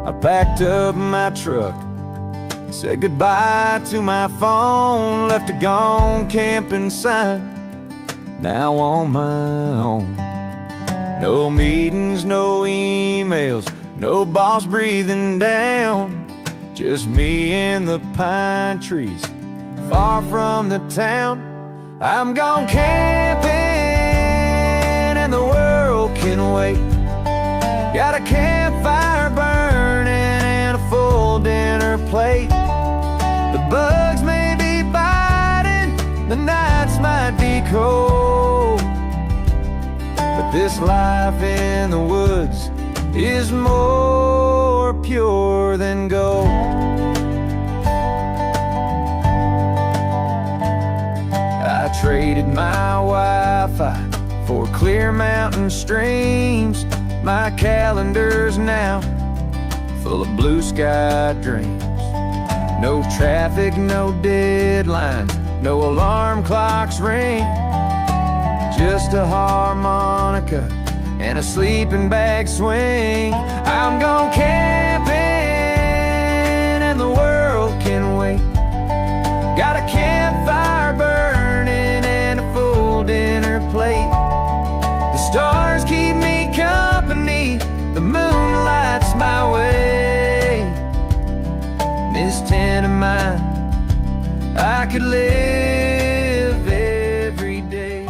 I packed up my truck, said goodbye to my phone, left a gone camping sign, now on my own. No meetings, no emails, no boss breathing down, just me and the pine trees, far from the town. I'm gone camping and the world can wait. Got a campfire burning and a full dinner plate. The bugs may be biting, the nights might be cold, but this life in the woods is more pure than gold. I traded my Wi-Fi for clear mountain streams. My calendar's now full of blue sky dreams. No traffic, no deadlines, no alarm clocks ring. Just a harmonica and a sleeping bag swing. I'm gone camping and the world can wait. Got a campfire burning and a full dinner plate. The stars keep me company, the moon lights my way. This tent of mine, I could live every day.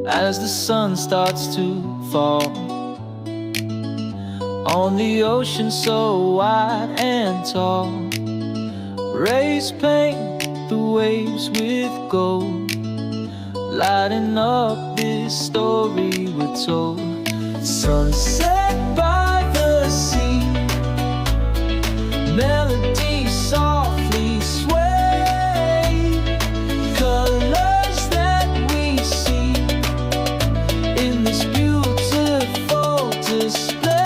as the sun starts to fall on the ocean so wide and tall. Rays paint the waves with gold, lighting up this story we're told. Sunset by the sea, melody softly sway, colors that we see in this beautiful display.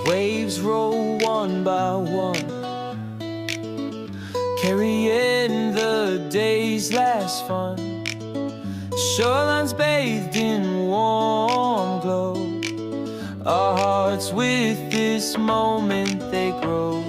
Waves roll one by one, carrying the day's last fun. Shorelines bathed in warm glow, our hearts with this moment they grow.